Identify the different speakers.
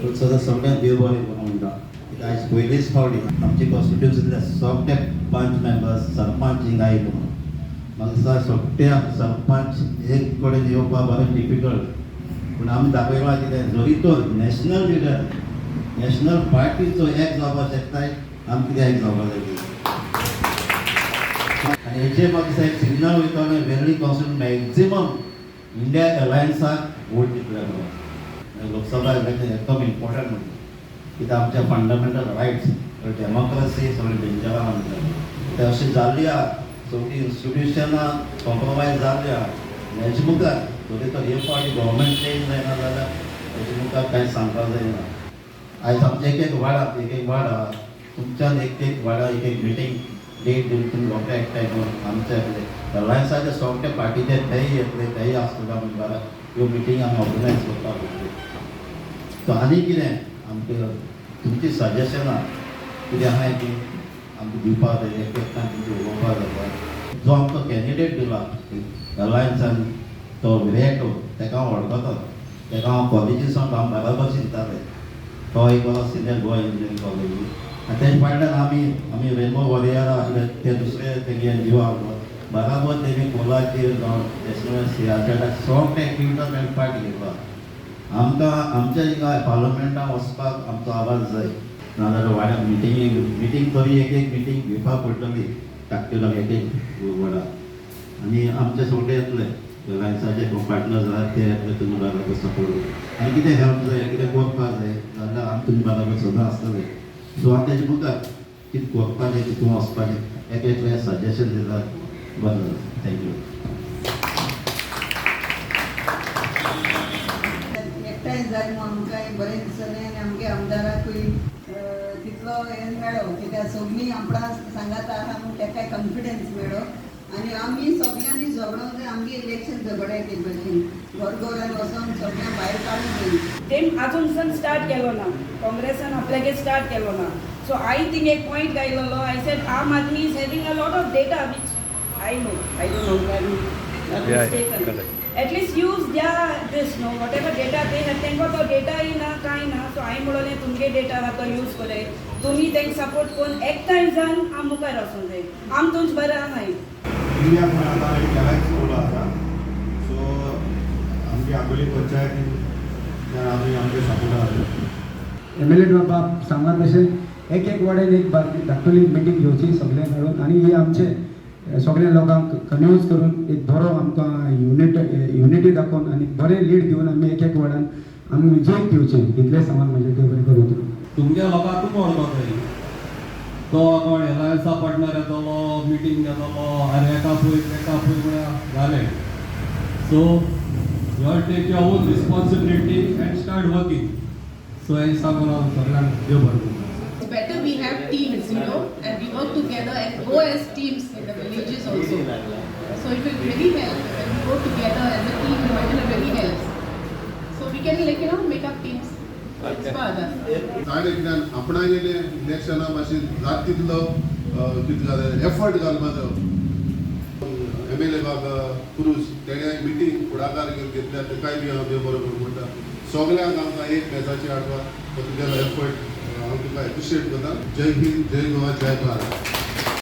Speaker 1: सदां सगळ्यांक देव बरें करूं म्हणटा कित्याक आयज पयलीच फावटी आमचे कॉन्स्टिट्युन्सींतले सगळे पंच मेंबर्स सरपंच हिंगा आयले म्हणून म्हाका दिसता सगळ्या सरपंच एक कडेन येवपाक बरें डिफिकल्ट पूण आमी दाखयलां कितें जरी तो नॅशनल लिडर नॅशनल पार्टीचो एक जावपाक शकताय आमी कित्याक एक जावपाक जाय आनी हेचे म्हाका दिसता एक सिग्नल वयतले वेरळी कॉन्स्टिट्युन्सी मॅक्झिमम इंडिया अलायन्साक वोट दितले म्हणून लोकसभा इलेक्शन एकदम इम्पॉर्टंट म्हणटा कित्याक आमचे फंडामेंटल रायट्स डेमोक्रेसी सगळें डेंजरान म्हणटा ते अशें जाल्ली आहा सगळीं इन्स्टिट्युशनां कॉम्प्रोमायज जाल्ली आहा हेजे मुखार जरी तर हे फावटी गव्हर्मेंट चेंज जायना जाल्यार हेजे मुखार कांय सांगपाक जायना आयज आमचे एक वाड आहा तुमच्यान एक वाडा एक मिटींग डेट दिवन तुमी लोकां एकठांय करून आमचे अलायन्साचे सगळे पार्टीचे तेय येतले तेय आसतले आमी बारा ह्यो मिटींग आमी ऑर्गनायज करपाक पडटली सो आनी कितें आमकां तुमची सजेशनां कितें आहाय की आमकां दिवपाक जाय एकठांय तुमची उलोवपाक जाता जो आमकां कॅन्डिडेट दिला अलायन्सान तो विरेक्ट ताका हांव वळखता ताका हांव कॉलेजीसान काम बराबर चिंतताले तो एक सिनियर गोवा इंजिनियरींग कॉलेज आनी तेजे फाटल्यान आमी रेनबो वॉरियरा ते दुसरे तेगे एनजीओ आहा बराबर तेमी कोलाचेर जावं नॅशनल सियासटाक सगळे एक्टिविटीज पार्ट घेतला आमकां आमच्या हिंगा पार्लमेंटान वचपाक आमचो आवाज जाय नाजाल्यार वाड्याक मिटींग तरी एक मिटींग घेवपाक पडटली टाकटेलाक एक वडा आनी आमचे सगळे येतले अलायन्साचे पार्टनर्स आहात ते येतले तुमी बराबर सपोर्ट आनी कितें हेल्प जाय कितें करपाक जाय जाल्यार आमी तुमी बराबर सदां आसतले सो हांव तेजे मुखार कितें करपाचें कितून वचपाचें एक सजेशन दितात बरें जाता थँक्यू
Speaker 2: एकठांय जाय म्हणून आमकांय बरें दिसलें आनी आमगे आमदाराकूय तितलो हें मेळ्ळो कित्याक सगळीं आपणा सांगात आहा म्हूण ताकाय कॉन्फिडन्स मेळ्ळो आनी आमी सगळ्यांनी झगडोन जर आमगे इलेक्शन झगडे केले भशेन घरघरान वचोन सगळ्यांक भायर काडून घेवन
Speaker 3: तेम आजून स्टार्ट केलो ना काँग्रेसान आपल्यागे स्टार्ट केलो ना सो आय थिंक एक पॉयंट गायलो I said aam aadmi is having a lot of data which I don't know. At least use this no whatever data they have. Thank God data ही ना काय ना. So I म्हणले तुमगे data हा तो use करे. तुम्ही त्यांक सपोर्ट कोण एक टाइम जाण आम मुखार वचून जाय. आम तुमच बरं नाही.
Speaker 4: इंडिया पण आता एक गॅलेक्सी बोला आता. सो आमची आगोली पंचायत आम्ही आमचे सपोर्ट आले.
Speaker 5: एमएलए बाबा सांगा तसे एक वाड्यान एक धाकटुली मिटींग घेवची सगळे मेळून आणि हे आमचे सगळ्या लोकांक कन्विन्स करून एक बरो आमकां युनिटी दाखोवन आनी बरें लीड दिवन आमी एक वाड्यान आमी विजय घेवचें इतलें सांगून म्हजें ते बरें करूं
Speaker 6: तुमच्या लोकांकूच वळखोंक जाय तो कोण एलायन्सा पार्टनर येतलो मिटींग घेतलो आनी एका पळय म्हळ्यार जालें so you have take your own responsibility and start working so हें सांगून हांव सगळ्यांक देव बरें करूं.
Speaker 7: Better we have teams, and we work together and go as teams in the villages also. So it will really help when we go together as a team. It will really help. So we can make up teams. It's further.
Speaker 4: ताणे कित्यान आपणा गेले इलेक्शना मातशें जात तितलो कितें जालें effort घालपा जायो एमएलए बाबा पुरुश तेणे मिटींग फुडाकार घेतल्या तेकाय बी हांव देव बरोबर म्हणटा सगळ्यांक आमकां एक मॅचाचेर हाडपा तुगेलो एफर्ट हांव तुका एप्रिशिएट करता जय हिंद जय गोवा जय भारत.